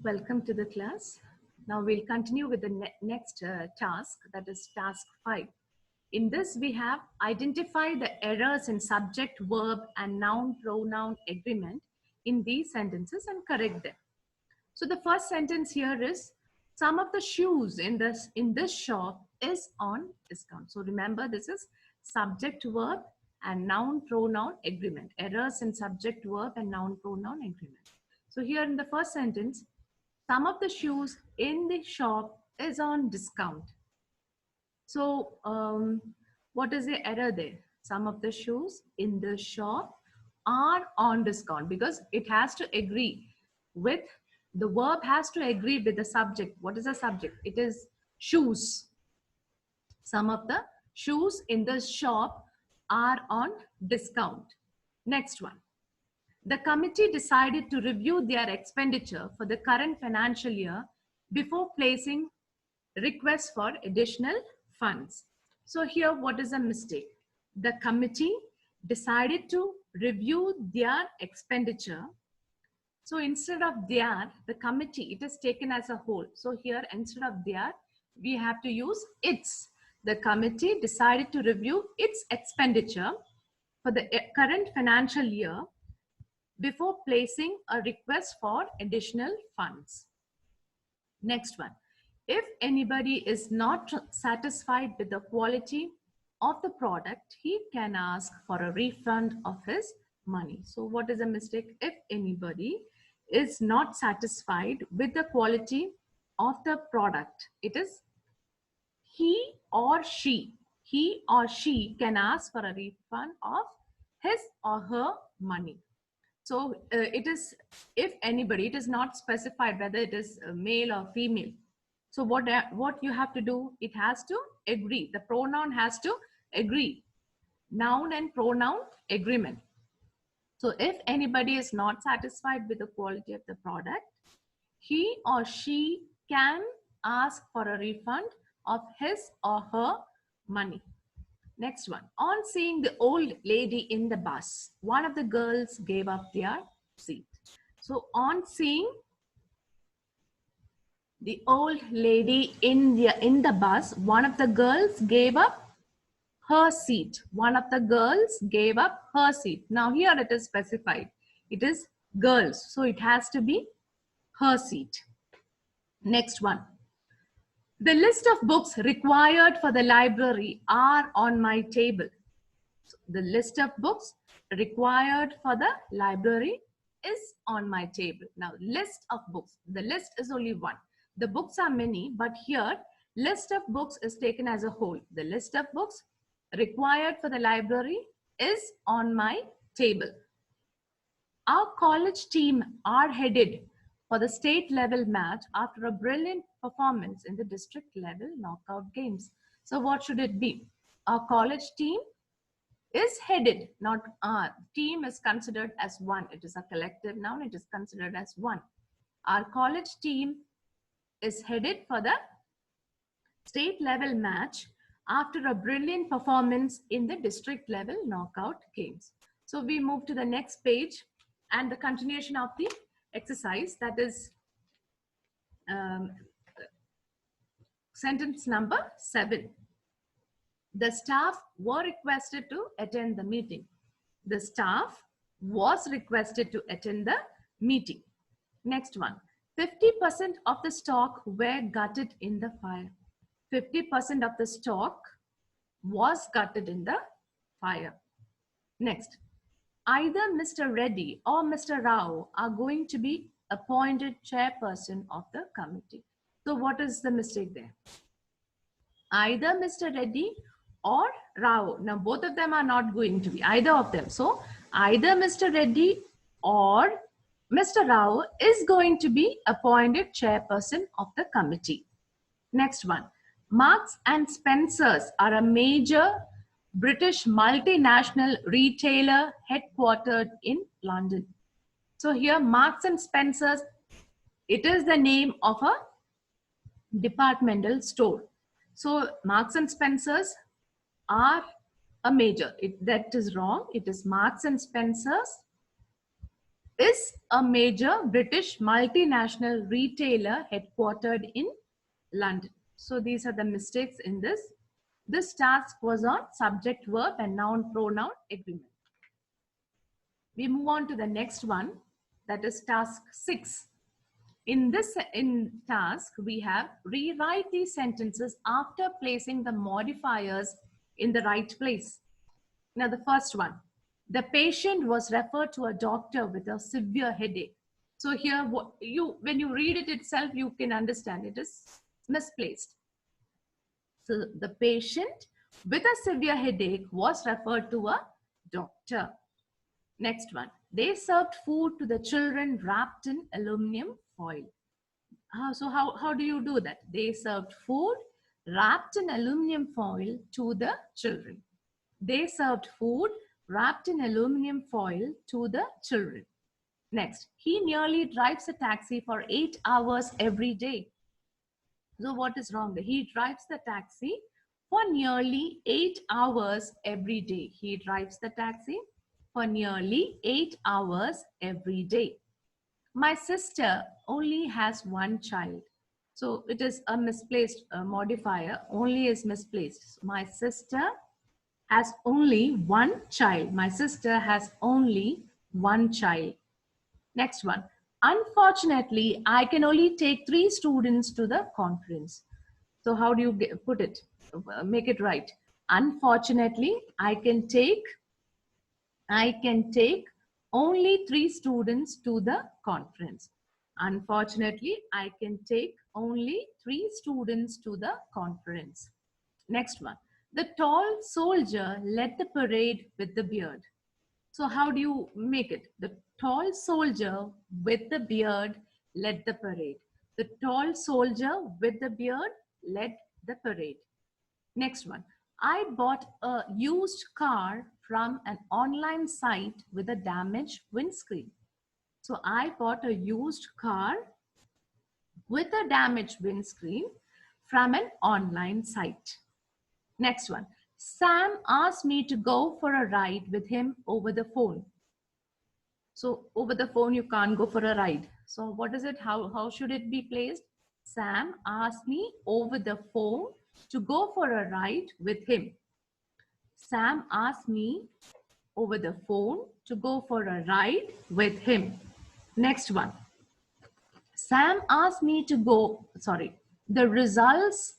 Welcome to the class. Now we'll continue with the next task, that is task 5. In this we have identify the errors in subject, verb and noun pronoun agreement in these sentences and correct them. So the first sentence here is some of the shoes in this shop is on discount. So remember, this is subject, verb and noun pronoun agreement. Errors in subject, verb and noun pronoun agreement. So here in the first sentence, some of the shoes in the shop is on discount. So what is the error there? Some of the shoes in the shop are on discount, because it has to agree with, the verb has to agree with the subject. What is the subject? It is shoes. Some of the shoes in the shop are on discount. Next one. The committee decided to review their expenditure for the current financial year before placing requests for additional funds. So here, what is a mistake? The committee decided to review their expenditure. So instead of their, the committee, it is taken as a whole. So here, instead of their, we have to use its. The committee decided to review its expenditure for the current financial year before placing a request for additional funds. Next one. If anybody is not satisfied with the quality of the product, he can ask for a refund of his money. So what is a mistake? If anybody is not satisfied with the quality of the product, it is he or she. He or she can ask for a refund of his or her money. So it is, if anybody, it is not specified whether it is male or female. So what you have to do, it has to agree. The pronoun has to agree. Noun and pronoun agreement. So if anybody is not satisfied with the quality of the product, he or she can ask for a refund of his or her money. Next one. On seeing the old lady in the bus, one of the girls gave up their seat. So on seeing the old lady in the bus, one of the girls gave up her seat. One of the girls gave up her seat. Now here it is specified. It is girls. So it has to be her seat. Next one. The list of books required for the library are on my table. So the list of books required for the library is on my table. Now, list of books. The list is only one. The books are many, but here, list of books is taken as a whole. The list of books required for the library is on my table. Our college team are headed for the state level match after a brilliant performance in the district level knockout games. So what should it be? Our college team is headed, not our team is considered as one. It is a collective noun. It is considered as one. Our college team is headed for the state level match after a brilliant performance in the district level knockout games. So we move to the next page and the continuation of the exercise, that is sentence number 7. The staff were requested to attend the meeting. The staff was requested to attend the meeting. Next one. 50% of the stock were gutted in the fire. 50% of the stock was gutted in the fire. Next. Either Mr. Reddy or Mr. Rao are going to be appointed chairperson of the committee. So what is the mistake there? Either Mr. Reddy or Rao. Now both of them are not going to be, either of them. So either Mr. Reddy or Mr. Rao is going to be appointed chairperson of the committee. Next one. Marks and Spencers are a major British multinational retailer headquartered in London. So here Marks and Spencers, it is the name of a departmental store. So Marks and Spencers are a major. That is wrong. It is Marks and Spencers is a major British multinational retailer headquartered in London. So these are the mistakes in this. This task was on subject, verb, and noun pronoun agreement. We move on to the next one, that is task 6. In task, we have rewrite these sentences after placing the modifiers in the right place. Now, the first one, the patient was referred to a doctor with a severe headache. So here, when you read it itself, you can understand it is misplaced. So the patient with a severe headache was referred to a doctor. Next one, they served food to the children wrapped in aluminum foil. So how do you do that? They served food wrapped in aluminum foil to the children. They served food wrapped in aluminum foil to the children. Next, he nearly drives a taxi for 8 hours every day. So what is wrong? He drives the taxi for nearly 8 hours every day. He drives the taxi for nearly 8 hours every day. My sister only has one child. So it is a misplaced modifier. Only is misplaced. My sister has only one child. My sister has only one child. Next one. Unfortunately, I can only take 3 students to the conference. So how do you put it? Make it right. Unfortunately, I can take only 3 students to the conference. Unfortunately, I can take only 3 students to the conference. Next one. The tall soldier led the parade with the beard. So how do you make it? The tall soldier with the beard led the parade. The tall soldier with the beard led the parade. Next one. I bought a used car from an online site with a damaged windscreen. So I bought a used car with a damaged windscreen from an online site. Next one. Sam asked me to go for a ride with him over the phone. So over the phone, you can't go for a ride. So what is it? How should it be placed? Sam asked me over the phone to go for a ride with him. Sam asked me over the phone to go for a ride with him. Next one. Sam asked me to go, the results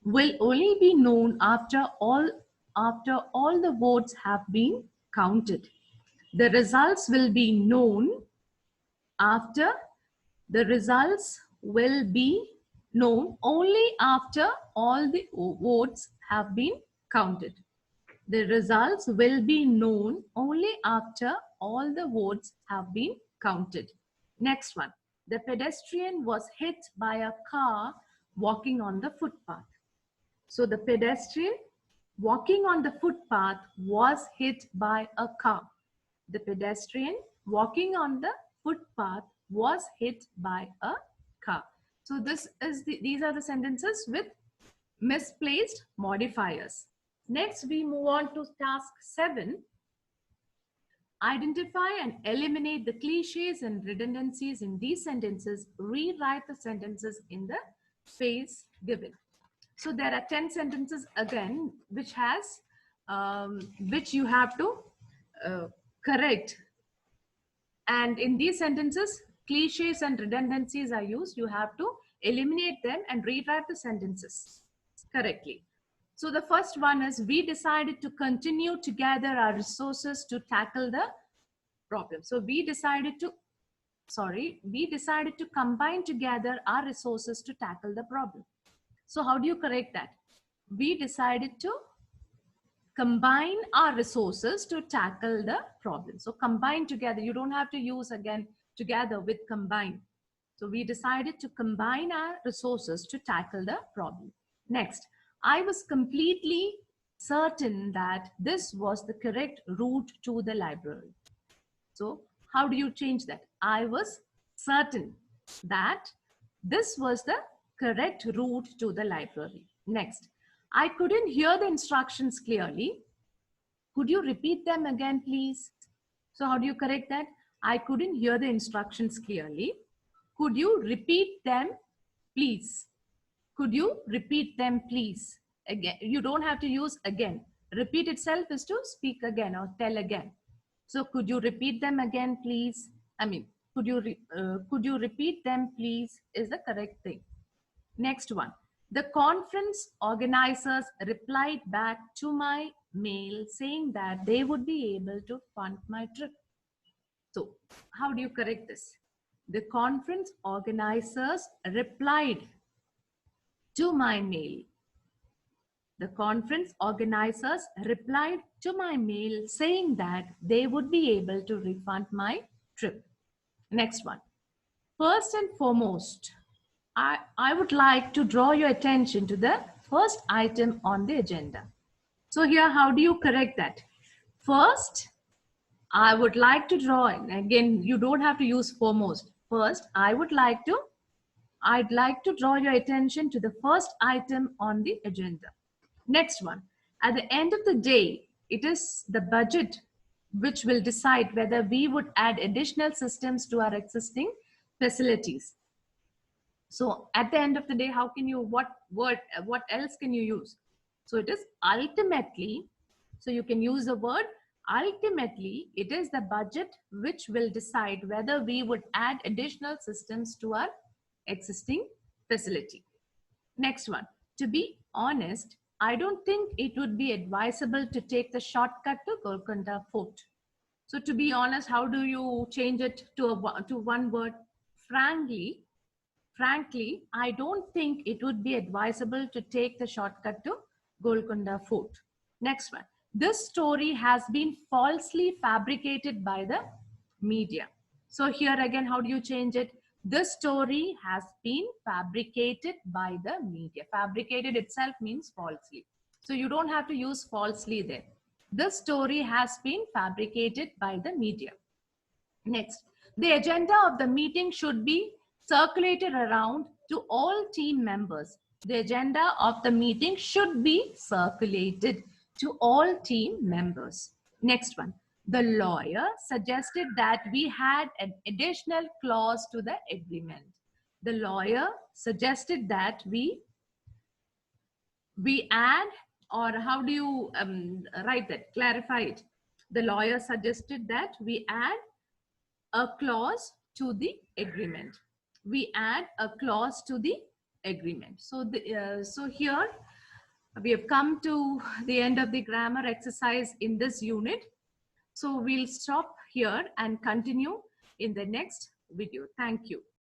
will only be known after all the votes have been counted. The results will be known after only after all the votes have been counted. The results will be known only after all the votes have been counted. Next one. The pedestrian was hit by a car walking on the footpath. So the pedestrian walking on the footpath was hit by a car. The pedestrian walking on the footpath was hit by a car. So these are the sentences with misplaced modifiers. Next, we move on to task 7. Identify and eliminate the cliches and redundancies in these sentences. Rewrite the sentences in the phase given. So there are 10 sentences again, which you have to correct. And in these sentences, cliches and redundancies are used. You have to eliminate them and rewrite the sentences correctly. So the first one is, we decided to continue to gather our resources to tackle the problem. So we decided to combine together our resources to tackle the problem. So how do you correct that? We decided to combine our resources to tackle the problem. So combine together, you don't have to use again together with combine. So we decided to combine our resources to tackle the problem. Next, I was completely certain that this was the correct route to the library. So how do you change that? I was certain that this was the correct route to the library. Next, I couldn't hear the instructions clearly. Could you repeat them again, please? So how do you correct that? I couldn't hear the instructions clearly. Could you repeat them, please? Could you repeat them, please? Again, you don't have to use again. Repeat itself is to speak again or tell again. So could you repeat them again, please? I mean, could you repeat them, please, is the correct thing. Next one. The conference organizers replied back to my mail saying that they would be able to fund my trip. So how do you correct this? The conference organizers replied to my mail. The conference organizers replied to my mail saying that they would be able to refund my trip. Next one. First and foremost, I would like to draw your attention to the first item on the agenda. So here, how do you correct that? First, I would like to draw, again, you don't have to use foremost. First, I'd like to draw your attention to the first item on the agenda. Next one, at the end of the day, it is the budget which will decide whether we would add additional systems to our existing facilities. So at the end of the day, how can you, what else can you use? So it is ultimately, so you can use the word ultimately, it is the budget which will decide whether we would add additional systems to our existing facility. Next one, to be honest, I don't think it would be advisable to take the shortcut to Golconda Fort. So to be honest, how do you change it to one word? Frankly, I don't think it would be advisable to take the shortcut to Golconda Fort. Next one. This story has been falsely fabricated by the media. So here again, how do you change it? This story has been fabricated by the media. Fabricated itself means falsely. So you don't have to use falsely there. This story has been fabricated by the media. Next, the agenda of the meeting should be circulated around to all team members. The agenda of the meeting should be circulated to all team members. Next one. The lawyer suggested that we had an additional clause to the agreement. The lawyer suggested that we add, or how do you write that? Clarify it. The lawyer suggested that we add a clause to the agreement. We add a clause to the agreement. So, so here we have come to the end of the grammar exercise in this unit. So we'll stop here and continue in the next video. Thank you.